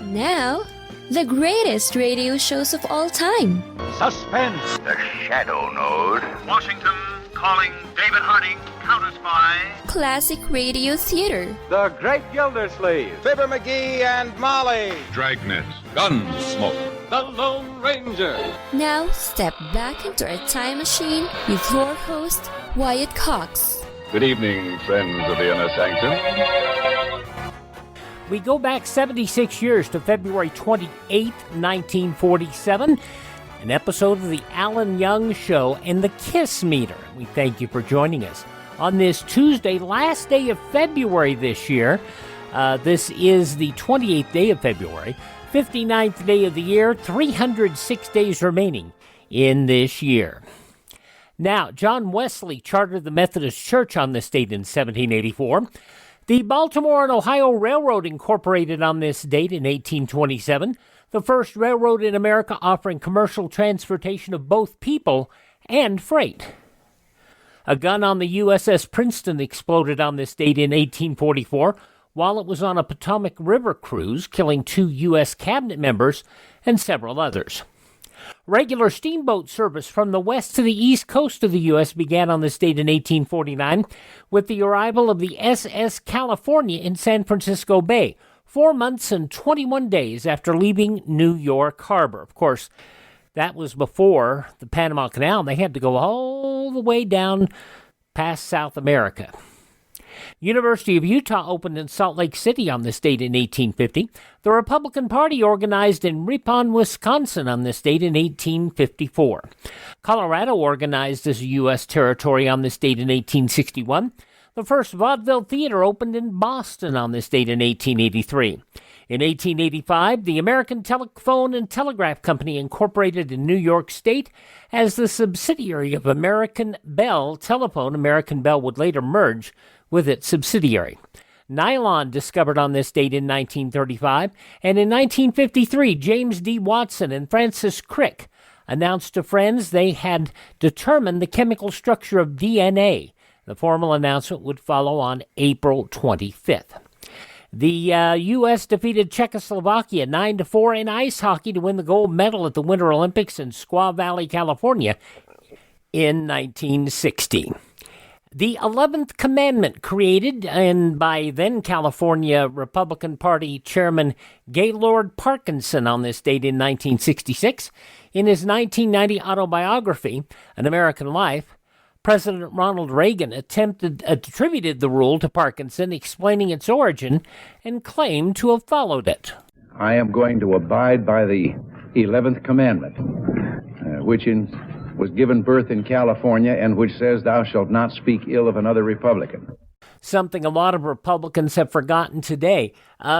Now, the greatest radio shows of all time. Suspense. The Shadow Node. Washington calling David Harding, Counter-Spy. Classic radio theater. The Great Gildersleeve. Fibber McGee and Molly. Dragnet. Gunsmoke. The Lone Ranger. Now, step back into a time machine with your host, Wyatt Cox. Good evening, friends of the Inner Sanctum. We go back 76 years to February 28, 1947, an episode of The Alan Young Show and The Kiss Meter. We thank you for joining us on this Tuesday, last day of February this year. This is the 28th day of February, 59th day of the year, 306 days remaining in this year. Now, John Wesley chartered the Methodist Church on this date in 1784. The Baltimore and Ohio Railroad incorporated on this date in 1827, the first railroad in America offering commercial transportation of both people and freight. A gun on the USS Princeton exploded on this date in 1844 while it was on a Potomac River cruise, killing 2 U.S. cabinet members and several others. Regular steamboat service from the west to the east coast of the U.S. began on this date in 1849 with the arrival of the SS California in San Francisco Bay, 4 months and 21 days after leaving New York Harbor. Of course, that was before the Panama Canal. They had to go all the way down past South America. University of Utah opened in Salt Lake City on this date in 1850. The Republican Party organized in Ripon, Wisconsin on this date in 1854. Colorado organized as a U.S. territory on this date in 1861. The first vaudeville theater opened in Boston on this date in 1883. In 1885, the American Telephone and Telegraph Company incorporated in New York State as the subsidiary of American Bell Telephone. American Bell would later merge with its subsidiary. Nylon discovered on this date in 1935, and in 1953, James D. Watson and Francis Crick announced to friends they had determined the chemical structure of DNA. The formal announcement would follow on April 25th. The U.S. defeated Czechoslovakia 9-4 in ice hockey to win the gold medal at the Winter Olympics in Squaw Valley, California in 1960. The 11th Commandment, created and by then California Republican Party Chairman Gaylord Parkinson on this date in 1966. In his 1990 autobiography, An American Life, President Ronald Reagan attributed the rule to Parkinson, explaining its origin, and claimed to have followed it. I am going to abide by the 11th Commandment, which was given birth in California and which says, "Thou shalt not speak ill of another Republican." Something a lot of Republicans have forgotten today.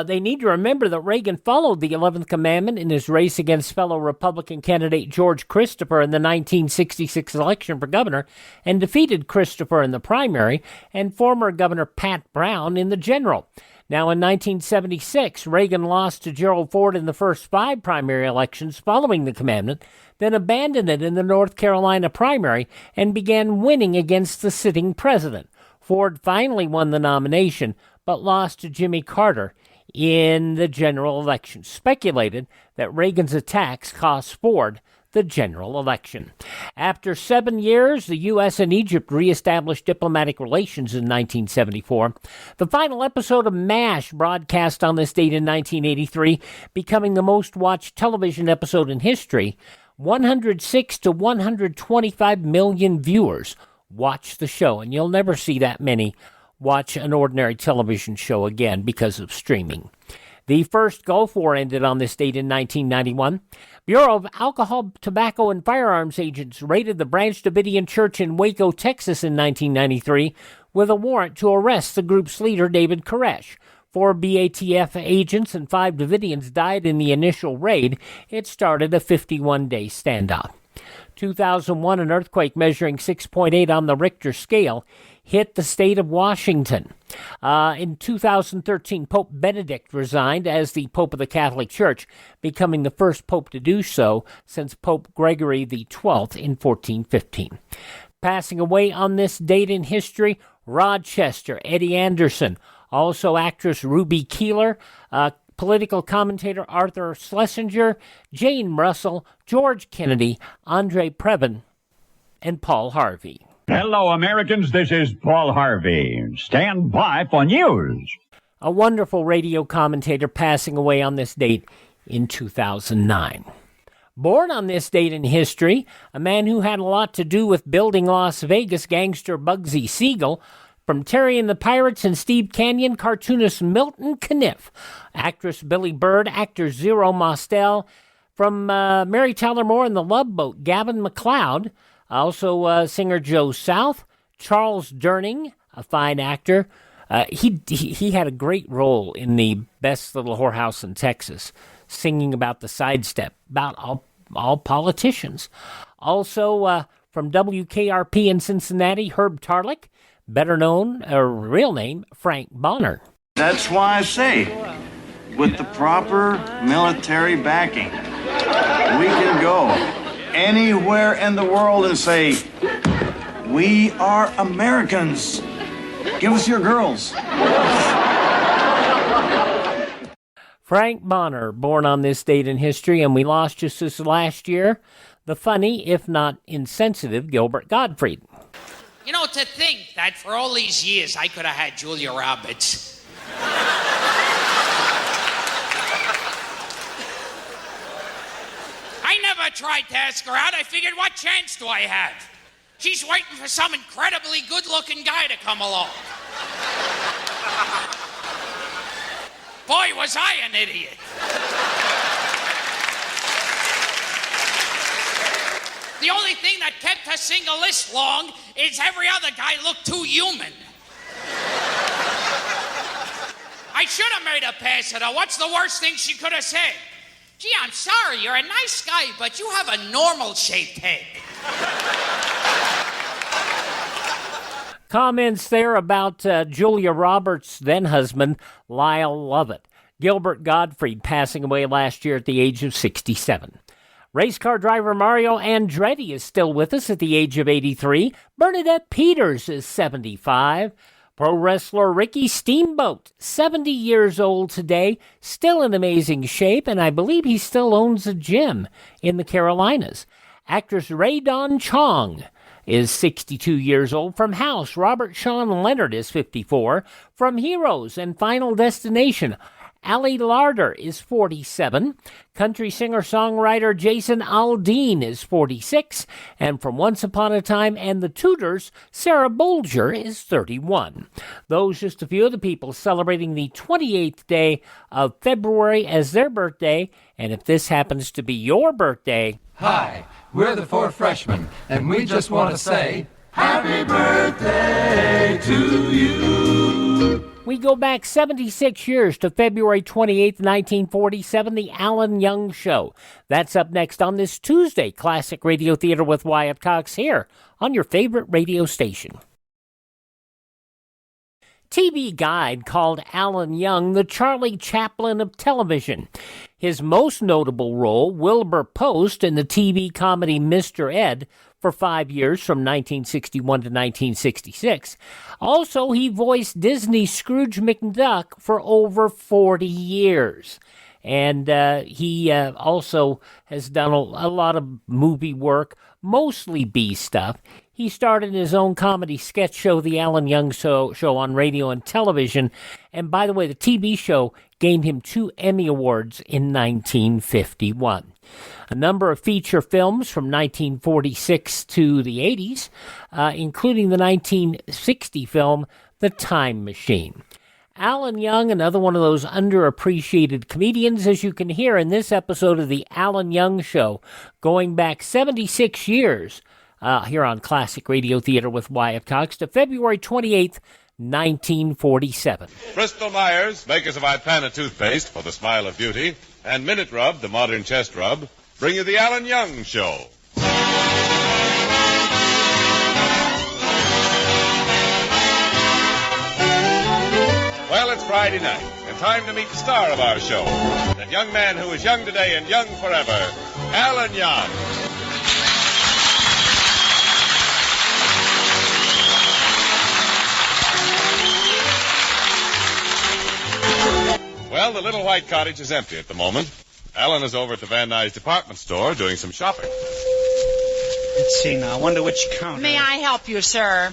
They need to remember that Reagan followed the 11th Commandment in his race against fellow Republican candidate George Christopher in the 1966 election for governor and defeated Christopher in the primary and former Governor Pat Brown in the general. Now, in 1976, Reagan lost to Gerald Ford in the first 5 primary elections following the commandment, then abandoned it in the North Carolina primary and began winning against the sitting president. Ford finally won the nomination, but lost to Jimmy Carter in the general election. Speculated that Reagan's attacks cost Ford the general election. After 7 years, the U.S. and Egypt reestablished diplomatic relations in 1974. The final episode of MASH broadcast on this date in 1983, becoming the most-watched television episode in history. 106 to 125 million viewers watch the show, and you'll never see that many watch an ordinary television show again because of streaming. The first Gulf War ended on this date in 1991. Bureau of Alcohol, Tobacco, and Firearms agents raided the Branch Davidian Church in Waco, Texas in 1993 with a warrant to arrest the group's leader, David Koresh. 4 BATF agents and 5 Davidians died in the initial raid. It started a 51-day standoff. 2001, an earthquake measuring 6.8 on the Richter scale hit the state of Washington. In 2013, Pope Benedict resigned as the Pope of the Catholic Church, becoming the first pope to do so since Pope Gregory XII in 1415. Passing away on this date in history, Rochester, Eddie Anderson. Also actress Ruby Keeler, political commentator Arthur Schlesinger, Jane Russell, George Kennedy, Andre Previn, and Paul Harvey. Hello, Americans. This is Paul Harvey. Stand by for news. A wonderful radio commentator passing away on this date in 2009. Born on this date in history, a man who had a lot to do with building Las Vegas, gangster Bugsy Siegel. From Terry and the Pirates and Steve Canyon, cartoonist Milton Caniff. Actress Billy Bird, actor Zero Mostel. From Mary Tyler Moore and the Love Boat, Gavin MacLeod. Also singer Joe South. Charles Durning, a fine actor. He had a great role in the Best Little Whorehouse in Texas, singing about the sidestep, about all politicians. Also from WKRP in Cincinnati, Herb Tarlick. Better known, real name, Frank Bonner. That's why I say, with the proper military backing, we can go anywhere in the world and say, we are Americans. Give us your girls. Frank Bonner, born on this date in history, and we lost just this last year, the funny, if not insensitive, Gilbert Gottfried. You know, to think that for all these years I could have had Julia Roberts. I never tried to ask her out. I figured, what chance do I have? She's waiting for some incredibly good-looking guy to come along. Boy, was I an idiot. The only thing that kept her single this long is every other guy looked too human. I should have made her pass it, though. What's the worst thing she could have said? Gee, I'm sorry, you're a nice guy, but you have a normal-shaped head. Comments there about Julia Roberts' then-husband, Lyle Lovett. Gilbert Gottfried passing away last year at the age of 67. Race car driver Mario Andretti is still with us at the age of 83. Bernadette Peters is 75. Pro wrestler Ricky Steamboat, 70 years old today, still in amazing shape, and I believe he still owns a gym in the Carolinas. Actress Ray Dawn Chong is 62 years old. From House, Robert Sean Leonard is 54. From Heroes and Final Destination, Ali Larder is 47. Country singer-songwriter Jason Aldean is 46. And from Once Upon a Time and the Tudors, Sarah Bolger is 31. Those just a few of the people celebrating the 28th day of February as their birthday. And if this happens to be your birthday... Hi, we're the Four Freshmen, and we just want to say, Happy birthday to you! We go back 76 years to February 28th, 1947, The Alan Young Show. That's up next on this Tuesday, Classic Radio Theater with Wyatt Cox here on your favorite radio station. TV Guide called Alan Young the Charlie Chaplin of television. His most notable role, Wilbur Post in the TV comedy Mr. Ed, for 5 years from 1961 to 1966. Also, he voiced Disney's Scrooge McDuck for over 40 years. And he also has done a lot of movie work, mostly B stuff. He started his own comedy sketch show, The Alan Young Show on radio and television. And by the way, the TV show gained him 2 Emmy Awards in 1951. A number of feature films from 1946 to the 80s, including the 1960 film The Time Machine. Alan Young, another one of those underappreciated comedians, as you can hear in this episode of The Alan Young Show, going back 76 years here on Classic Radio Theater with Wyatt Cox to February 28th, 1947. Bristol Myers, makers of Ipana toothpaste for the smile of beauty, and Minute Rub, the modern chest rub, bring you The Alan Young Show. Well, it's Friday night, and time to meet the star of our show, that young man who is young today and young forever, Alan Young. Well, the little white cottage is empty at the moment. Ellen is over at the Van Nuys department store doing some shopping. Let's see now. I wonder which counter. May I help you, sir?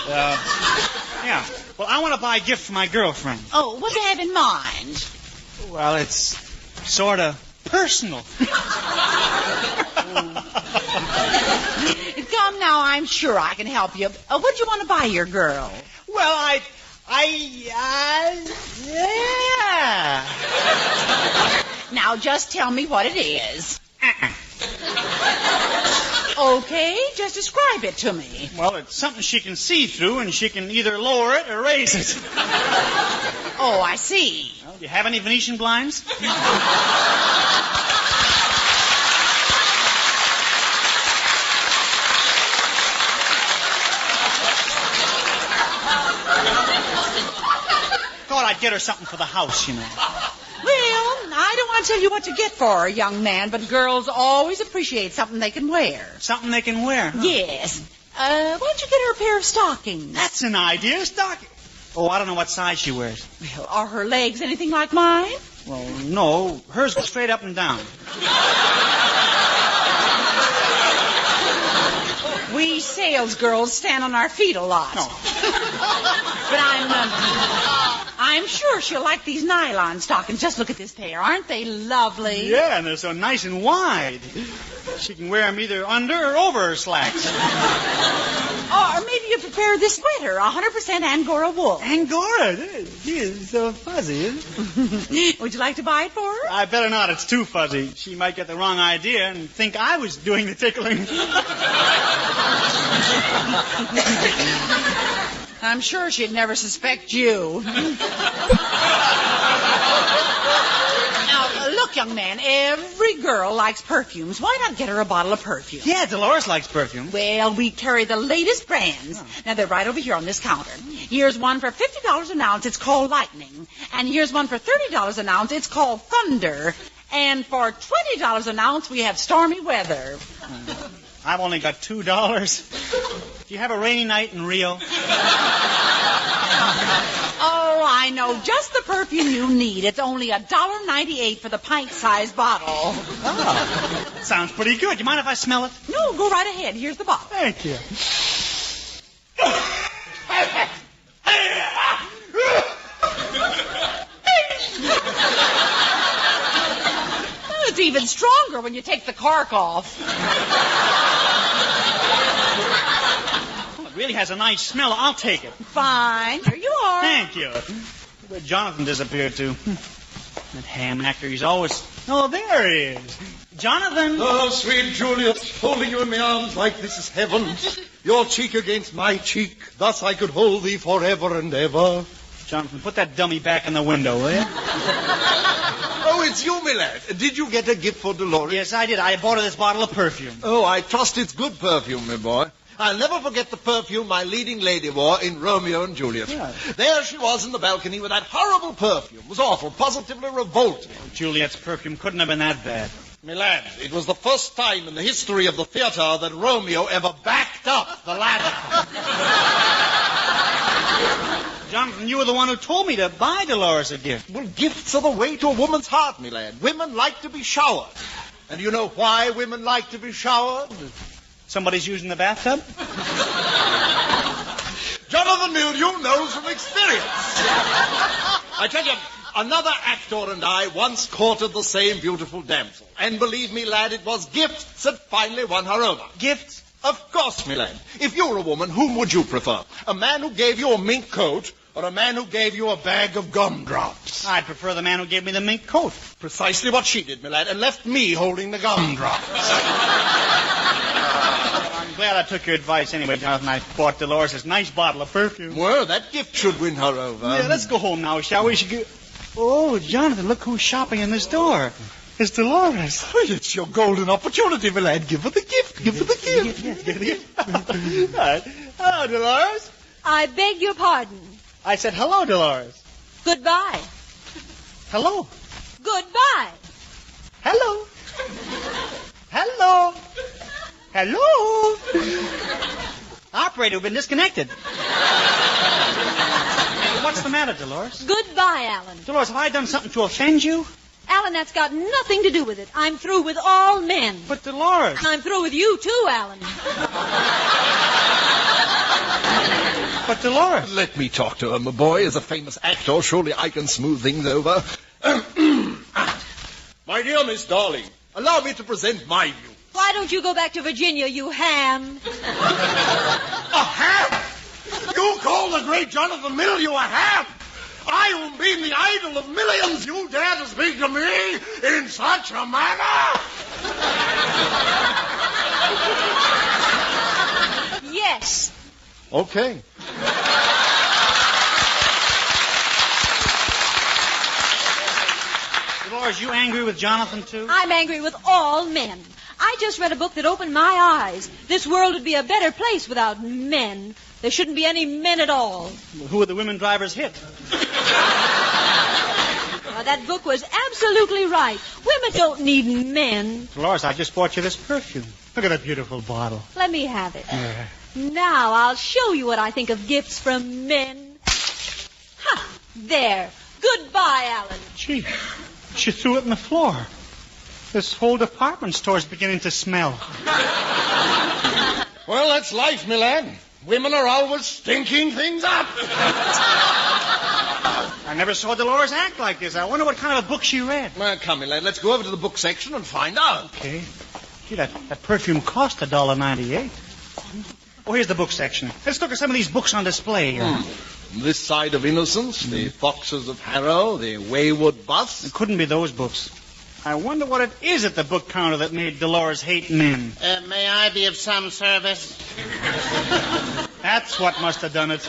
Yeah. Well, I want to buy a gift for my girlfriend. Oh, what do you have in mind? Well, it's sort of personal. Come now, I'm sure I can help you. What do you want to buy your girl? Well, yeah. Now, just tell me what it is. Okay, just describe it to me. Well, it's something she can see through, and she can either lower it or raise it. Oh, I see. Well, do you have any Venetian blinds? Thought I'd get her something for the house, you know. Well, I don't want to tell you what to get for her, young man, but girls always appreciate something they can wear. Something they can wear? Huh? Yes. Why don't you get her a pair of stockings? That's an idea, stocking. Oh, I don't know what size she wears. Well, are her legs anything like mine? Well, no. Hers go straight up and down. We sales girls stand on our feet a lot. No. But I'm sure she'll like these nylon stockings. Just look at this pair. Aren't they lovely? Yeah, and they're so nice and wide. She can wear them either under or over her slacks. Or maybe you prepare this sweater, 100% Angora wool. Angora? She is so fuzzy, isn't it? Would you like to buy it for her? I better not. It's too fuzzy. She might get the wrong idea and think I was doing the tickling. I'm sure she'd never suspect you. Now, look, young man, every girl likes perfumes. Why not get her a bottle of perfume? Yeah, Dolores likes perfume. Well, we carry the latest brands. Oh. Now, they're right over here on this counter. Here's one for $50 an ounce. It's called Lightning. And here's one for $30 an ounce. It's called Thunder. And for $20 an ounce, we have Stormy Weather. I've only got $2. Do you have a rainy night in Rio? Oh, I know just the perfume you need. It's only $1.98 for the pint-sized bottle. Oh, sounds pretty good. You mind if I smell it? No, go right ahead. Here's the bottle. Thank you. It's even stronger when you take the cork off. It really has a nice smell. I'll take it. Fine. Here you are. Thank you. Where Jonathan disappeared to? That ham actor, he's always... Oh, there he is. Jonathan. Oh, sweet Juliet, holding you in my arms like this is heaven. Your cheek against my cheek. Thus I could hold thee forever and ever. Jonathan, put that dummy back in the window, will you? Oh, it's you, my lad. Did you get a gift for Dolores? Yes, I did. I bought her this bottle of perfume. Oh, I trust it's good perfume, my boy. I'll never forget the perfume my leading lady wore in Romeo and Juliet. Yeah. There she was in the balcony with that horrible perfume. It was awful, positively revolting. Oh, Juliet's perfume couldn't have been that bad. My lad, it was the first time in the history of the theater that Romeo ever backed up the ladder. Jonathan, you were the one who told me to buy Dolores a gift. Well, gifts are the way to a woman's heart, my lad. Women like to be showered. And you know why women like to be showered? Somebody's using the bathtub? Jonathan Mildew knows from experience. I tell you, another actor and I once courted the same beautiful damsel. And believe me, lad, it was gifts that finally won her over. Gifts? Of course, my lad. If you were a woman, whom would you prefer? A man who gave you a mink coat or a man who gave you a bag of gumdrops? I'd prefer the man who gave me the mink coat. Precisely what she did, my lad, and left me holding the gumdrops. I'm glad I took your advice anyway, Jonathan. I bought Dolores this nice bottle of perfume. Well, that gift should win her over. Yeah, let's go home now, shall we? Oh, Jonathan, look who's shopping in this store. It's Dolores. Well, it's your golden opportunity, my lad. Give her the gift. Give her the gift. Give her the gift. All right. Hello, Dolores. I beg your pardon. I said hello, Dolores. Goodbye. Hello. Goodbye. Hello. Hello. Hello. Operator, we've been disconnected. What's the matter, Dolores? Goodbye, Alan. Dolores, have I done something to offend you? Alan, that's got nothing to do with it. I'm through with all men. But Dolores... I'm through with you, too, Alan. But Dolores... Let me talk to her, my boy. As a famous actor, surely I can smooth things over. My dear Miss Darling, allow me to present my view. Why don't you go back to Virginia, you ham? A ham? You call the great Jonathan Mill you a ham? I who've been the idol of millions, you dare to speak to me in such a manner? Yes. Okay. Dolores, you angry with Jonathan, too? I'm angry with all men. I just read a book that opened my eyes. This world would be a better place without men. There shouldn't be any men at all. Well, who would the women drivers hit? That book was absolutely right. Women don't need men. Dolores, I just bought you this perfume. Look at that beautiful bottle. Let me have it. Yeah. Now I'll show you what I think of gifts from men. Ha! There. Goodbye, Alan. Gee, she threw it on the floor. This whole department store's beginning to smell. Well, that's life, my lad. Women are always stinking things up. I never saw Dolores act like this. I wonder what kind of a book she read. Well, come, my lad, let's go over to the book section and find out. Okay. Gee, that perfume cost $1.98. Oh, here's the book section. Let's look at some of these books on display. This Side of Innocence, The Foxes of Harrow, The Wayward Bus. It couldn't be those books. I wonder what it is at the book counter that made Dolores hate men. May I be of some service? That's what must have done it.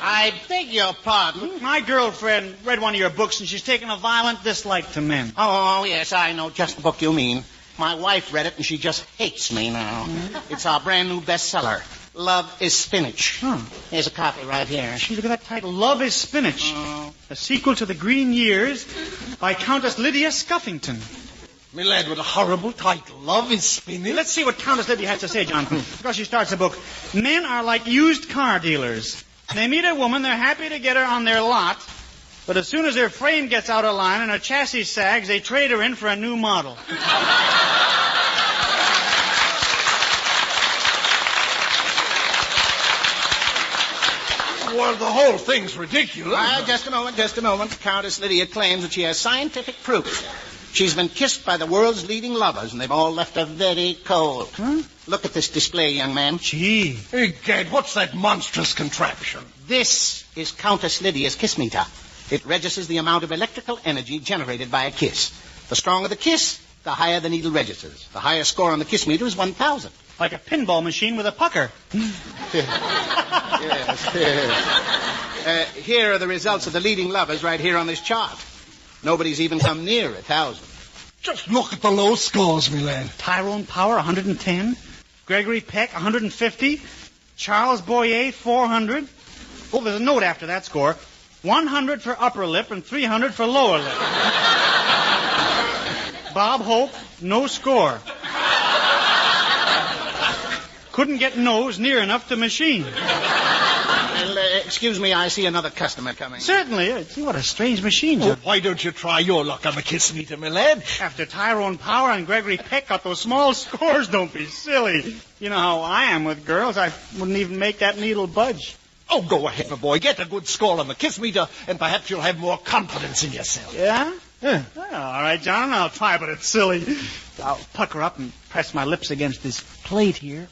I beg your pardon. My girlfriend read one of your books, and she's taken a violent dislike to men. Oh, yes, I know just the book you mean. My wife read it, and she just hates me now. It's our brand new bestseller, Love is Spinach. Here's a copy right here. Gee, look at that title, Love is Spinach. A sequel to The Green Years by Countess Lydia Scuffington. My lad, with a horrible title, Love is Spinach. Let's see what Countess Lydia has to say, Jonathan. Because she starts the book. Men are like used car dealers. They meet a woman, they're happy to get her on their lot, but as soon as her frame gets out of line and her chassis sags, they trade her in for a new model. Well, the whole thing's ridiculous. Just a moment. Countess Lydia claims that she has scientific proof. She's been kissed by the world's leading lovers, and they've all left her very cold. Look at this display, young man. Gee. Hey, Gad, what's that monstrous contraption? This is Countess Lydia's kiss meter. It registers the amount of electrical energy generated by a kiss. The stronger the kiss, the higher the needle registers. The highest score on the kiss meter is 1,000. Like a pinball machine with a pucker. Yes. Here are the results of the leading lovers right here on this chart. Nobody's even come near 1,000. Just look at the low scores, my lad. Tyrone Power, 110. Gregory Peck, 150. Charles Boyer, 400. Oh, there's a note after that score. 100 for upper lip and 300 for lower lip. Bob Hope, no score. Couldn't get nose near enough to machine. Excuse me, I see another customer coming. Certainly. See what a strange machine. Well, why don't you try your luck on the kiss meter, my lad? After Tyrone Power and Gregory Peck got those small scores, don't be silly. You know how I am with girls. I wouldn't even make that needle budge. Oh, go ahead, my boy. Get a good score on the kiss meter, and perhaps you'll have more confidence in yourself. Yeah? Well, all right, John, I'll try, but it's silly. I'll pucker up and press my lips against this plate here.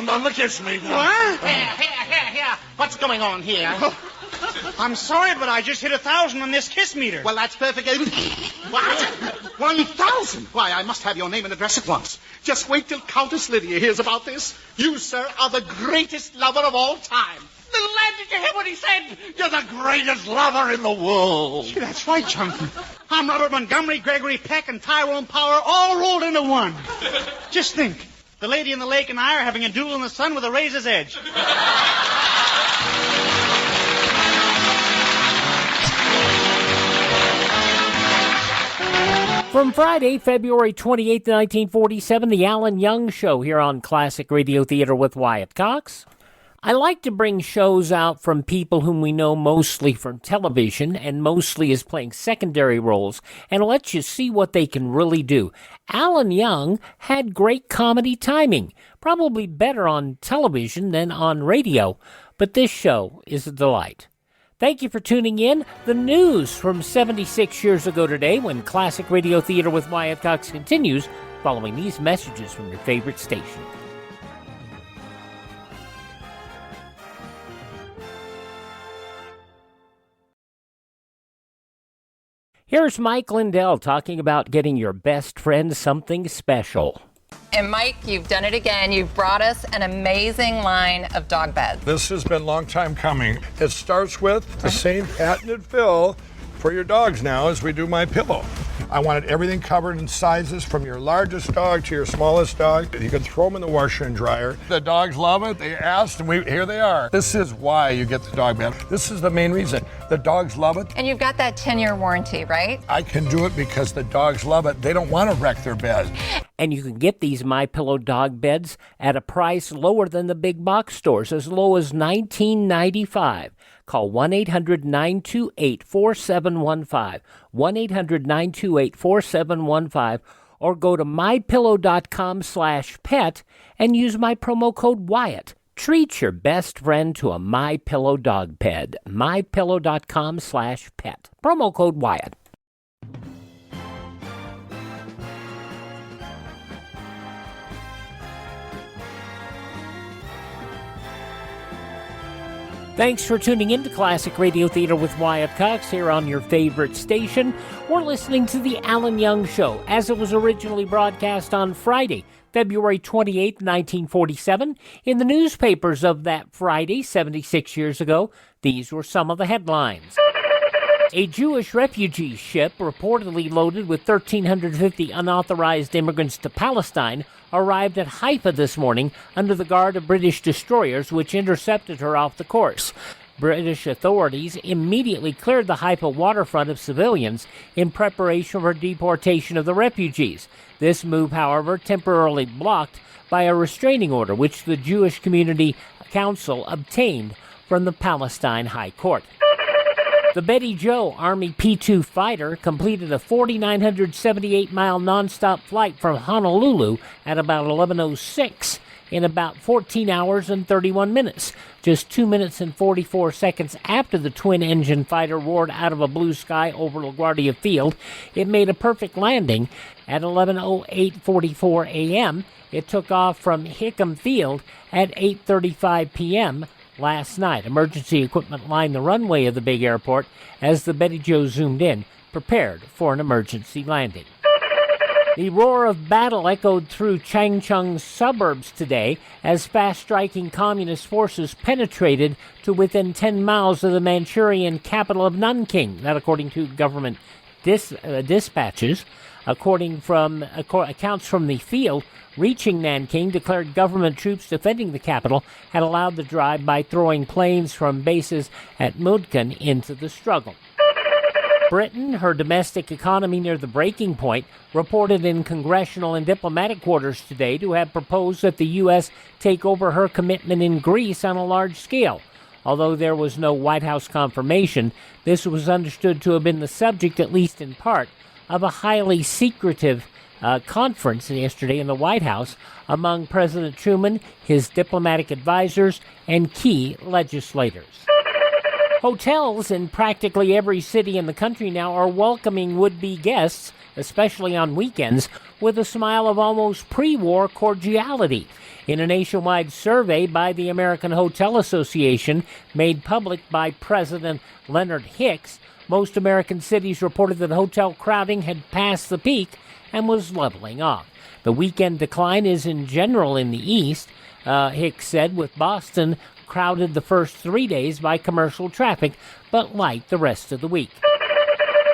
On the kiss meter. What? Here. What's going on here? I'm sorry, but I just hit 1,000 on this kiss meter. Well, that's perfect. What? 1,000? Why, I must have your name and address at once. Just wait till Countess Lydia hears about this. You, sir, are the greatest lover of all time. The lad, did you hear what he said? You're the greatest lover in the world. Gee, that's right, Jonathan. I'm Robert Montgomery, Gregory Peck, and Tyrone Power all rolled into one. Just think. The lady in the lake and I are having a duel in the sun with a razor's edge. From Friday, February 28, 1947, The Alan Young Show here on Classic Radio Theater with Wyatt Cox. I like to bring shows out from people whom we know mostly from television and mostly as playing secondary roles and let you see what they can really do. Alan Young had great comedy timing, probably better on television than on radio, but this show is a delight. Thank you for tuning in. The news from 76 years ago today when Classic Radio Theater with Wyatt Cox continues following these messages from your favorite station. Here's Mike Lindell talking about getting your best friend something special. And Mike, you've done it again. You've brought us an amazing line of dog beds. This has been a long time coming. It starts with the same patented fill for your dogs now as we do my pillow. I wanted everything covered in sizes from your largest dog to your smallest dog. You can throw them in the washer and dryer. The dogs love it. They asked, and here they are. This is why you get the dog bed. This is the main reason. The dogs love it. And you've got that 10-year warranty, right? I can do it because the dogs love it. They don't want to wreck their bed. And you can get these MyPillow dog beds at a price lower than the big box stores, as low as $19.95. Call 1-800-928-4715, 1-800-928-4715, or go to mypillow.com/pet and use my promo code Wyatt. Treat your best friend to a MyPillow dog bed, mypillow.com/pet. Promo code Wyatt. Thanks for tuning in to Classic Radio Theater with Wyatt Cox here on your favorite station. We're listening to The Alan Young Show as it was originally broadcast on Friday, February 28, 1947. In the newspapers of that Friday, 76 years ago, these were some of the headlines. A Jewish refugee ship, reportedly loaded with 1,350 unauthorized immigrants to Palestine, arrived at Haifa this morning under the guard of British destroyers, which intercepted her off the course. British authorities immediately cleared the Haifa waterfront of civilians in preparation for deportation of the refugees. This move, however, temporarily blocked by a restraining order, which the Jewish Community Council obtained from the Palestine High Court. The Betty Jo Army P-2 fighter completed a 4,978-mile nonstop flight from Honolulu at about 11:06 in about 14 hours and 31 minutes. Just 2 minutes and 44 seconds after the twin-engine fighter roared out of a blue sky over LaGuardia Field, it made a perfect landing at 11:08:44 a.m. It took off from Hickam Field at 8:35 p.m. last night. Emergency equipment lined the runway of the big airport as the Betty Jo zoomed in, prepared for an emergency landing. The roar of battle echoed through Changchung's suburbs today as fast-striking communist forces penetrated to within 10 miles of the Manchurian capital of Nanking, that according to government dispatches. According from accounts from the field, reaching Nanking declared government troops defending the capital had allowed the drive by throwing planes from bases at Mudkan into the struggle. Britain, her domestic economy near the breaking point, reported in congressional and diplomatic quarters today to have proposed that the U.S. take over her commitment in Greece on a large scale. Although there was no White House confirmation, this was understood to have been the subject, at least in part, of a highly secretive conference yesterday in the White House among President Truman, his diplomatic advisors, and key legislators. Hotels in practically every city in the country now are welcoming would-be guests, especially on weekends, with a smile of almost pre-war cordiality. In a nationwide survey by the American Hotel Association made public by President Leonard Hicks, most American cities reported that hotel crowding had passed the peak and was leveling off. The weekend decline is in general in the East, Hicks said, with Boston crowded the first 3 days by commercial traffic, but light the rest of the week.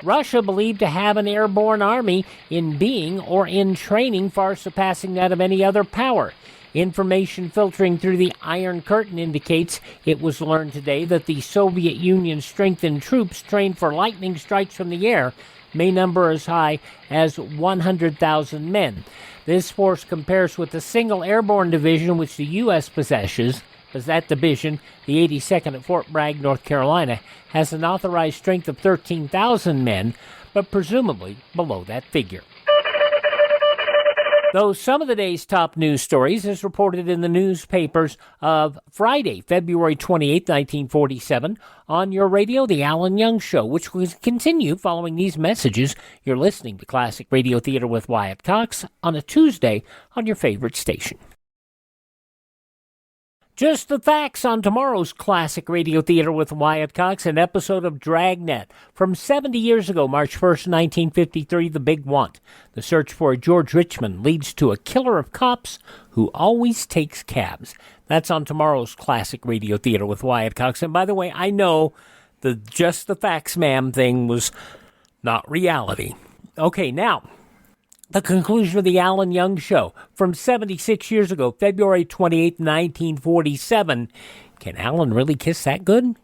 Russia believed to have an airborne army in being or in training far surpassing that of any other power. Information filtering through the Iron Curtain indicates it was learned today that the Soviet Union strengthened troops trained for lightning strikes from the air may number as high as 100,000 men. This force compares with the single airborne division which the U.S. possesses, as that division, the 82nd at Fort Bragg, North Carolina, has an authorized strength of 13,000 men, but presumably below that figure. Though some of the day's top news stories, as reported in the newspapers of Friday, February 28, 1947, on your radio, The Alan Young Show, which will continue following these messages. You're listening to Classic Radio Theater with Wyatt Cox on a Tuesday on your favorite station. Just the facts on tomorrow's Classic Radio Theater with Wyatt Cox, an episode of Dragnet. From 70 years ago, March 1st, 1953, The Big Want. The search for George Richmond leads to a killer of cops who always takes cabs. That's on tomorrow's Classic Radio Theater with Wyatt Cox. And by the way, I know the just the facts, ma'am thing was not reality. Okay, now, the conclusion of the Alan Young Show from 76 years ago, February 28, 1947. Can Alan really kiss that good?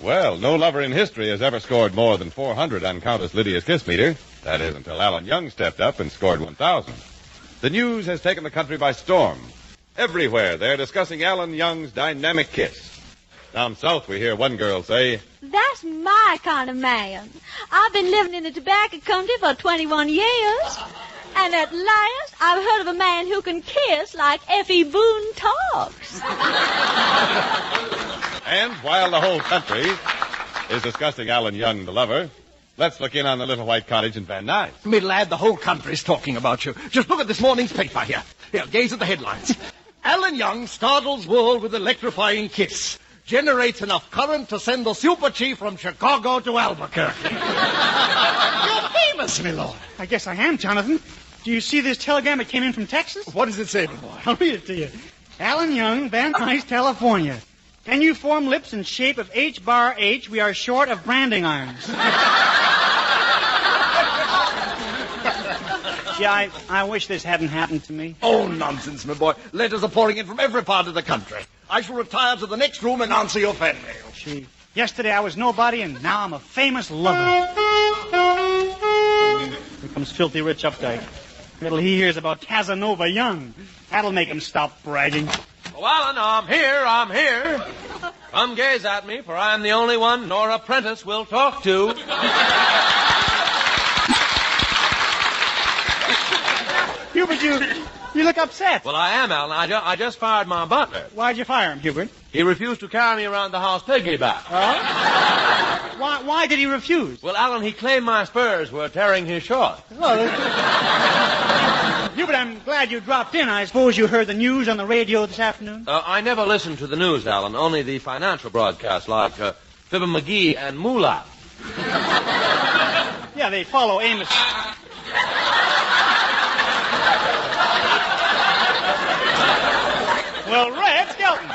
Well, no lover in history has ever scored more than 400 on Countess Lydia's kiss meter. That is, until Alan Young stepped up and scored 1,000. The news has taken the country by storm. Everywhere they're discussing Alan Young's dynamic kiss. Down south, we hear one girl say, "That's my kind of man. I've been living in the tobacco country for 21 years. And at last, I've heard of a man who can kiss like Effie Boone talks." And while the whole country is discussing Alan Young, the lover, let's look in on the little white cottage in Van Nuys. Me lad, the whole country's talking about you. Just look at this morning's paper here. Here, gaze at the headlines. Alan Young startles world with electrifying kiss. Generates enough current to send the super chief from Chicago to Albuquerque. You're famous, my lord. I guess I am, Jonathan. Do you see this telegram that came in from Texas? What does it say, my boy? I'll read it to you. Alan Young, Van Nuys, California. Can you form lips in shape of H bar H? We are short of branding irons. Yeah, I wish this hadn't happened to me. Oh, nonsense, my boy. Letters are pouring in from every part of the country. I shall retire to the next room and answer your fan mail. Gee, yesterday I was nobody, and now I'm a famous lover. Here comes Filthy Rich Updike. Little he hears about Casanova Young. That'll make him stop bragging. Oh, Alan, I'm here. Come gaze at me, for I am the only one Nora Prentice will talk to. Hubert, you look upset. Well, I am, Alan. I just fired my butler. Why'd you fire him, Hubert? He refused to carry me around the house piggyback. Oh? Why did he refuse? Well, Alan, he claimed my spurs were tearing his shorts. Hubert, I'm glad you dropped in. I suppose you heard the news on the radio this afternoon? I never listened to the news, Alan. Only the financial broadcasts like Fibber McGee and Moolah. Yeah, they follow Amos. Well, Red Skelton.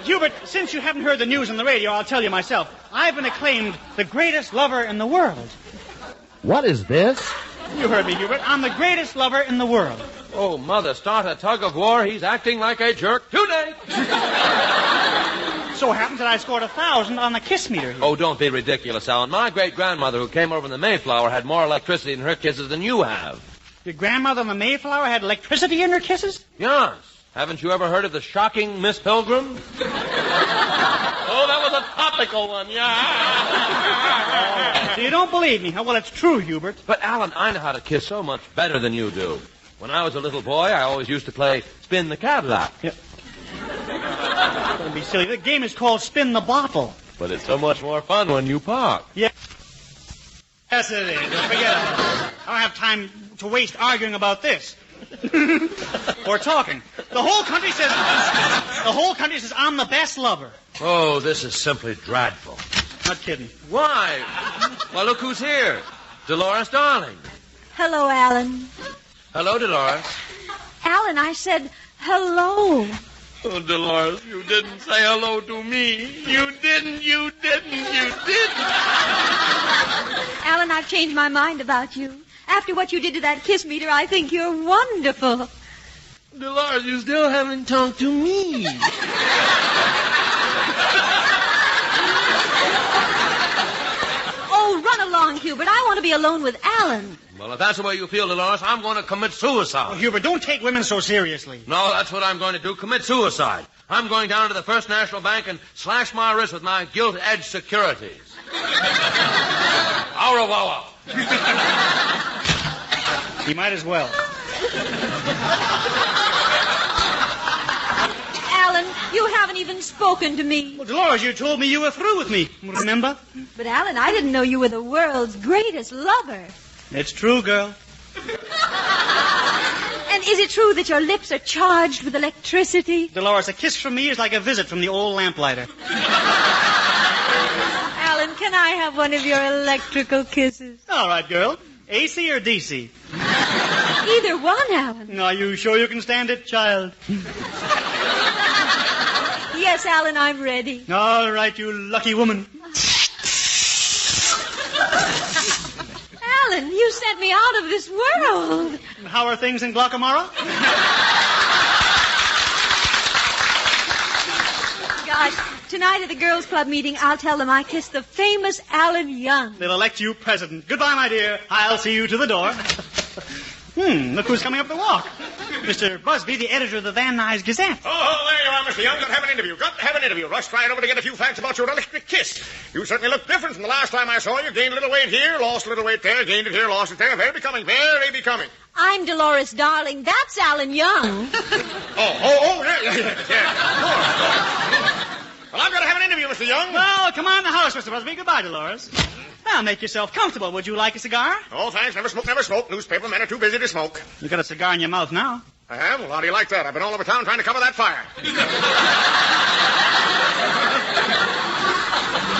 Hubert, since you haven't heard the news on the radio, I'll tell you myself. I've been acclaimed the greatest lover in the world. What is this? You heard me, Hubert. I'm the greatest lover in the world. Oh, Mother, start a tug of war. He's acting like a jerk today. So happens that I scored 1,000 on the kiss meter here. Oh, don't be ridiculous, Alan. My great-grandmother who came over in the Mayflower had more electricity in her kisses than you have. Your grandmother on the Mayflower had electricity in her kisses? Yes. Haven't you ever heard of the shocking Miss Pilgrim? Oh, that was a topical one, yeah. So you don't believe me, huh? Well, it's true, Hubert. But, Alan, I know how to kiss so much better than you do. When I was a little boy, I always used to play Spin the Cadillac. Yeah. Don't be silly. The game is called Spin the Bottle. But it's so much more fun when you park. Yeah. Yes, it is. Forget it. I don't have time to waste arguing about this. Or talking. The whole country says I'm the best lover. Oh, this is simply dreadful. Not kidding. Why? Well, look who's here. Dolores Darling. Hello, Alan. Hello, Dolores. Alan, I said hello. Oh, Dolores, you didn't say hello to me. You didn't. Alan, I've changed my mind about you. After what you did to that kiss meter, I think you're wonderful. Dolores, you still haven't talked to me. Oh, run along, Hubert. I want to be alone with Alan. Well, if that's the way you feel, Dolores, I'm going to commit suicide. Oh, Hubert, don't take women so seriously. No, that's what I'm going to do. Commit suicide. I'm going down to the First National Bank and slash my wrist with my gilt-edged securities. Au revoir. You might as well. Alan, you haven't even spoken to me. Well, Dolores, you told me you were through with me. Remember? But, Alan, I didn't know you were the world's greatest lover. It's true, girl. And is it true that your lips are charged with electricity? Dolores, a kiss from me is like a visit from the old lamplighter. Alan, can I have one of your electrical kisses? All right, girl. AC or DC? Either one, Alan. Are you sure you can stand it, child? Yes, Alan, I'm ready. All right, you lucky woman. Alan, you sent me out of this world. How are things in Guacamara? Gosh, tonight at the girls' club meeting, I'll tell them I kissed the famous Alan Young. They'll elect you president. Goodbye, my dear. I'll see you to the door. Look who's coming up the walk. Mr. Busby, the editor of the Van Nuys Gazette. Oh, there you are, Mr. Young. Got to have an interview. Rushed right over to get a few facts about your electric kiss. You certainly look different from the last time I saw you. Gained a little weight here, lost a little weight there, gained it here, lost it there. Very becoming, very becoming. I'm Dolores Darling. That's Alan Young. Yeah. Well, I'm going to have an interview, Mr. Young. Well, come on in the house, Mr. Busby. Goodbye, Dolores. Now, make yourself comfortable. Would you like a cigar? Oh, thanks. Never smoke. Newspaper men are too busy to smoke. You got a cigar in your mouth now. I have? Well, how do you like that? I've been all over town trying to cover that fire.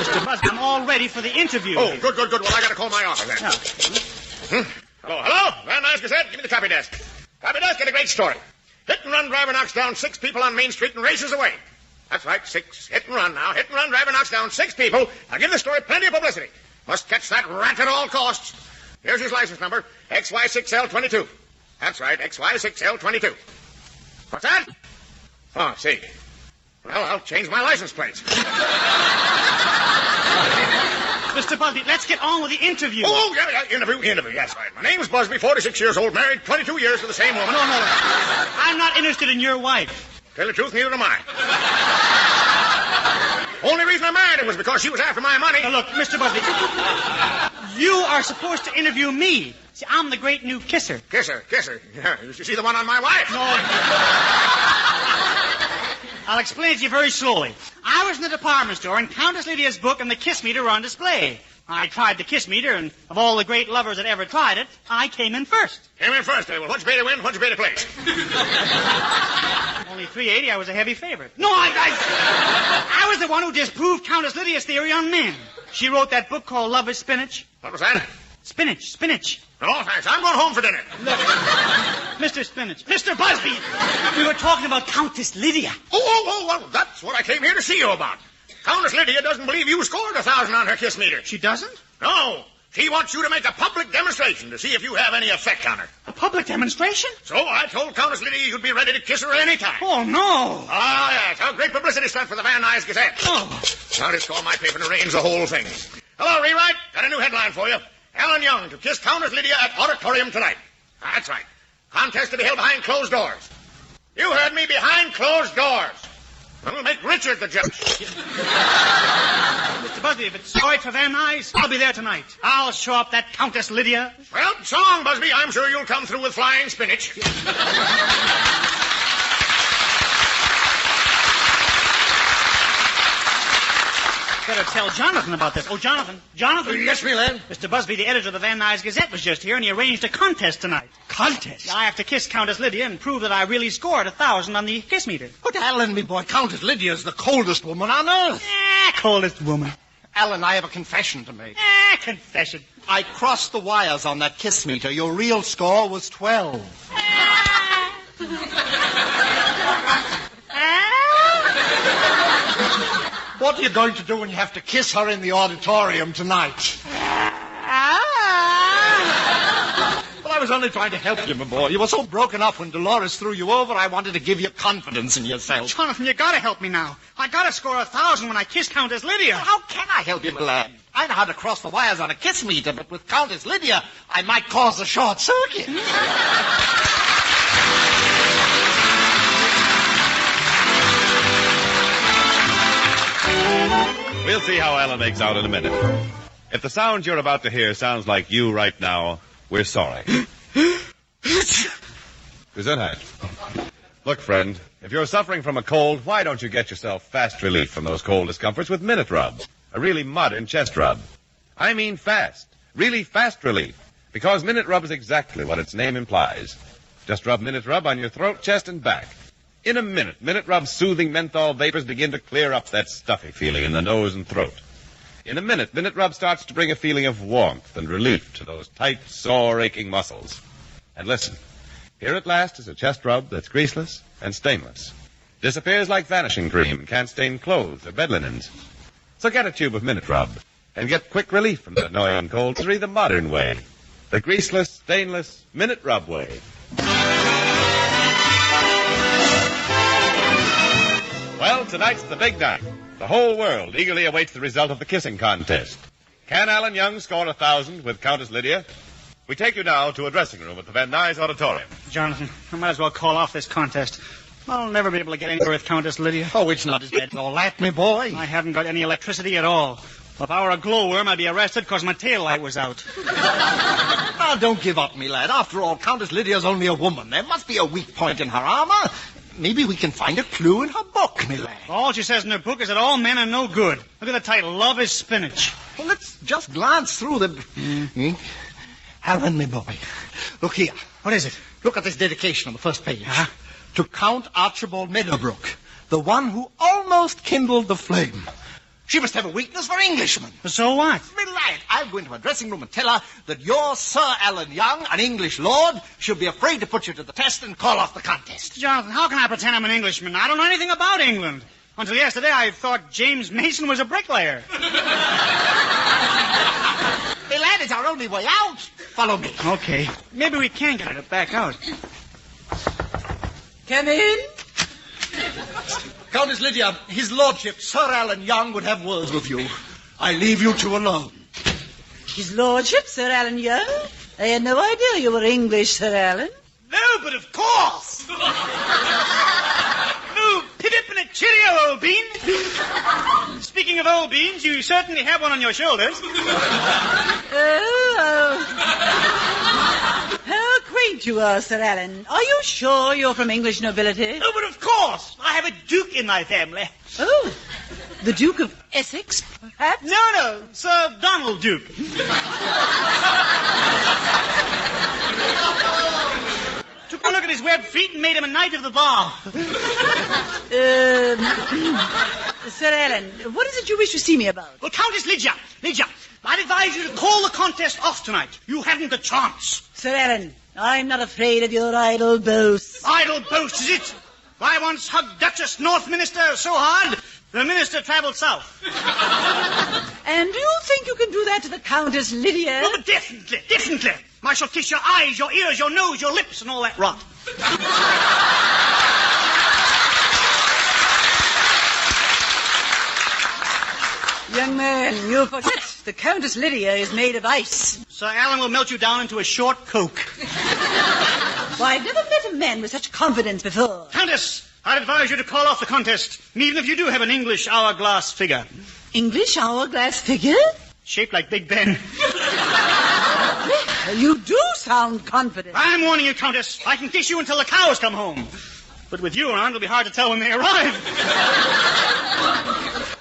Mr. Busby, I'm all ready for the interview. Oh, good. Well, I got to call my office then. Hello? Van Nuys Gazette? Give me the copy desk. Copy desk, get a great story. Hit-and-run driver knocks down 6 people on Main Street and races away. That's right, 6. Hit-and-run now. Hit-and-run driver knocks down 6 people. I'll give the story plenty of publicity. Must catch that rat at all costs. Here's his license number, XY6L22. That's right, XY6L22. What's that? Oh, I see. Well, I'll change my license plates. Mr. Busby, let's get on with the interview. Oh, yeah, interview, that's right. My name's Busby, 46 years old, married 22 years to the same woman. No. I'm not interested in your wife. Tell the truth, neither am I. Only reason I married her was because she was after my money. Now, look, Mr. Busby, you are supposed to interview me. See, I'm the great new kisser. Kisser. Yeah, you should see the one on my wife. No. I'll explain it to you very slowly. I was in the department store, and Countess Lydia's book and the kiss meter were on display. I tried the kiss meter, and of all the great lovers that ever tried it, I came in first. Came in first, eh? Well, what'd you pay to win? What'd you pay to place? Only $3.80. I was a heavy favorite. No, I was the one who disproved Countess Lydia's theory on men. She wrote that book called Love is Spinach. What was that? Spinach. No, thanks. I'm going home for dinner. Look, Mr. Spinach. Mr. Busby, we were talking about Countess Lydia. Oh, well, that's what I came here to see you about. Countess Lydia doesn't believe you scored 1,000 on her kiss meter. She doesn't? No. She wants you to make a public demonstration to see if you have any effect on her. A public demonstration? So I told Countess Lydia you'd be ready to kiss her any time. Oh, no. Ah, yes. A great publicity stunt for the Van Nuys Gazette. Oh. I'll just call my paper and arrange the whole thing. Hello, rewrite. Got a new headline for you. Alan Young to kiss Countess Lydia at auditorium tonight. That's right. Contest to be held behind closed doors. You heard me, behind closed doors. We'll make Richard the judge. Mr. Busby, if it's sorry for Van Nuys, I'll be there tonight. I'll show up that Countess Lydia. Well, so long, Busby. I'm sure you'll come through with flying spinach. Better tell Jonathan about this. Oh, Jonathan. Yes, me lad. Mr. Busby, the editor of the Van Nuys Gazette, was just here, and he arranged a contest tonight. Contest? I have to kiss Countess Lydia and prove that I really scored 1,000 on the kiss meter. But, Alan, me boy, Countess Lydia's the coldest woman on earth. Coldest woman. Alan, I have a confession to make. Confession. I crossed the wires on that kiss meter. Your real score was 12. What are you going to do when you have to kiss her in the auditorium tonight? I was only trying to help you, my boy. You were so broken up when Dolores threw you over, I wanted to give you confidence in yourself. Jonathan, you gotta help me now. I gotta score 1,000 when I kiss Countess Lydia. How can I help you, my lad? I know how to cross the wires on a kiss meter, but with Countess Lydia, I might cause a short circuit. We'll see how Alan makes out in a minute. If the sound you're about to hear sounds like you right now, we're sorry. Gesundheit. Look, friend, if you're suffering from a cold, why don't you get yourself fast relief from those cold discomforts with Minute Rub, a really modern chest rub. I mean fast, really fast relief, because Minute Rub is exactly what its name implies. Just rub Minute Rub on your throat, chest, and back. In a minute, Minute Rub's soothing menthol vapors begin to clear up that stuffy feeling in the nose and throat. In a minute, Minute Rub starts to bring a feeling of warmth and relief to those tight, sore, aching muscles. And listen, here at last is a chest rub that's greaseless and stainless. Disappears like vanishing cream, can't stain clothes or bed linens. So get a tube of Minute Rub and get quick relief from the annoying cold the modern way. The greaseless, stainless Minute Rub way. Well, tonight's the big night. The whole world eagerly awaits the result of the kissing contest. Can Alan Young score 1,000 with Countess Lydia? We take you now to a dressing room at the Van Nuys Auditorium. Jonathan, I might as well call off this contest. I'll never be able to get anywhere with Countess Lydia. Oh, it's not as bad as all that, me boy. I haven't got any electricity at all. If I were a glowworm, I'd be arrested because my tail light was out. Now, don't give up, me lad. After all, Countess Lydia's only a woman. There must be a weak point in her armor. Maybe we can find a clue in her book, me lad. All she says in her book is that all men are no good. Look at the title, Love is Spinach. Well, let's just glance through the... Alan, me boy. Look here. What is it? Look at this dedication on the first page. To Count Archibald Meadowbrook, the one who almost kindled the flame. She must have a weakness for Englishmen. So what? Me lad, I'll go into her dressing room and tell her that your Sir Alan Young, an English lord, should be afraid to put you to the test and call off the contest. Jonathan, how can I pretend I'm an Englishman? I don't know anything about England. Until yesterday, I thought James Mason was a bricklayer. Me lad, it's our only way out. Follow me. Okay. Maybe we can get her to back out. Come in. Countess Lydia, his lordship, Sir Alan Young, would have words with you. I leave you two alone. His lordship, Sir Alan Young? I had no idea you were English, Sir Alan. No, but of course. Oh, pip-pip and a cheerio, old bean. Speaking of old beans, you certainly have one on your shoulders. How quaint you are, Sir Alan. Are you sure you're from English nobility? Oh, but of course. I have a duke in my family. Oh, the Duke of Essex, perhaps? No, Sir Donald Duke. Took a look at his webbed feet and made him a knight of the bar. Sir Alan, what is it you wish to see me about? Well, Countess Lydia, I'd advise you to call the contest off tonight. You haven't a chance. Sir Alan, I'm not afraid of your idle boasts. Idle boast, is it? I once hugged Duchess Northminster so hard, the minister travelled south. And do you think you can do that to the Countess Lydia? Oh, but definitely. I shall kiss your eyes, your ears, your nose, your lips, and all that rot. Young man, you forget the Countess Lydia is made of ice. Sir Alan will melt you down into a short Coke. Why, I've never met a man with such confidence before. Countess, I'd advise you to call off the contest, even if you do have an English hourglass figure. English hourglass figure? Shaped like Big Ben. You do sound confident. I'm warning you, Countess. I can kiss you until the cows come home. But with you around, it'll be hard to tell when they arrive.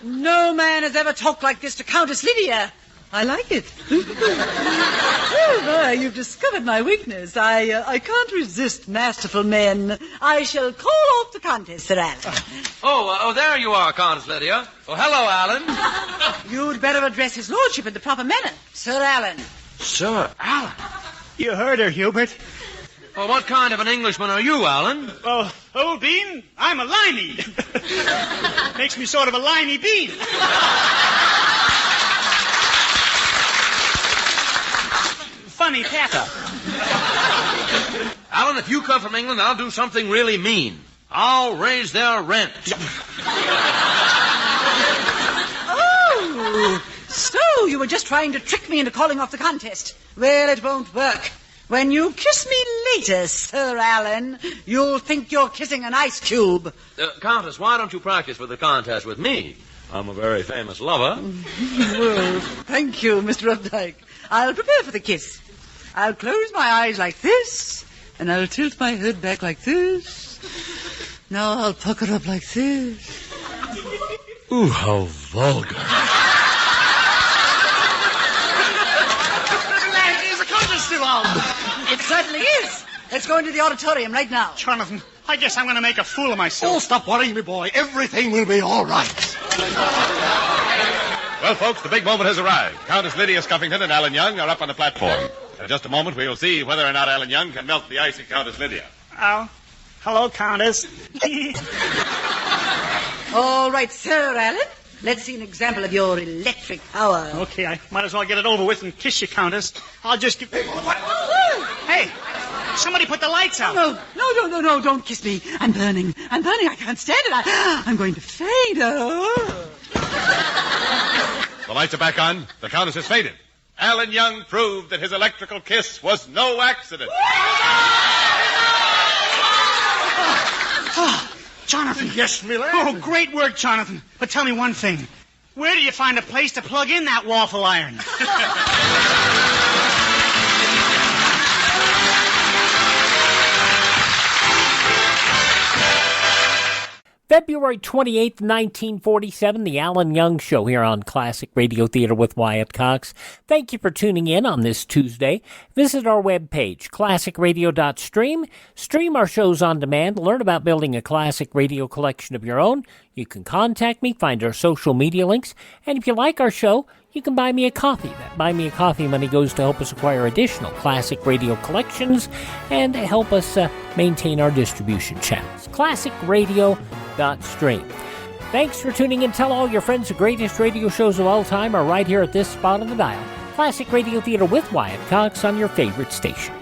No man has ever talked like this to Countess Lydia. I like it. Oh, you've discovered my weakness. I can't resist masterful men. I shall call off the contest, Sir Alan. Oh, there you are, Countess Lydia. Oh, hello, Alan. You'd better address his lordship in the proper manner. Sir Alan. Sir Alan? You heard her, Hubert. Well, what kind of an Englishman are you, Alan? Well, old bean, I'm a limey. Makes me sort of a limey bean. Funny patter. Alan, if you come from England, I'll do something really mean. I'll raise their rent. Oh, so you were just trying to trick me into calling off the contest. Well, it won't work. When you kiss me later, Sir Alan, you'll think you're kissing an ice cube. Countess, why don't you practice for the contest with me? I'm a very famous lover. Well, thank you, Mr. Updike. I'll prepare for the kiss. I'll close my eyes like this, and I'll tilt my head back like this. Now I'll pucker up like this. Ooh, how vulgar. Is the contest still on? It certainly is. Let's go into the auditorium right now. Jonathan, I guess I'm going to make a fool of myself. Oh, stop worrying me, boy. Everything will be all right. Well, folks, the big moment has arrived. Countess Lydia Scuffington and Alan Young are up on the platform. In just a moment, we will see whether or not Alan Young can melt the icy Countess Lydia. Oh, hello, Countess. All right, Sir Alan. Let's see an example of your electric power. Okay, I might as well get it over with and kiss you, Countess. I'll just give... Hey, somebody put the lights out. No, don't kiss me. I'm burning. I can't stand it. I'm going to faint. Oh. The lights are back on. The Countess has fainted. Alan Young proved that his electrical kiss was no accident. Jonathan. Yes, my lad. Oh, great work, Jonathan. But tell me one thing. Where do you find a place to plug in that waffle iron? February 28th, 1947, the Alan Young Show here on Classic Radio Theater with Wyatt Cox. Thank you for tuning in on this Tuesday. Visit our webpage, classicradio.stream. Stream our shows on demand. Learn about building a classic radio collection of your own. You can contact me, find our social media links, and if you like our show, you can buy me a coffee. That Buy Me a Coffee money goes to help us acquire additional classic radio collections and help us maintain our distribution channels. classicradio.stream. Thanks for tuning in. Tell all your friends the greatest radio shows of all time are right here at this spot on the dial. Classic Radio Theater with Wyatt Cox on your favorite station.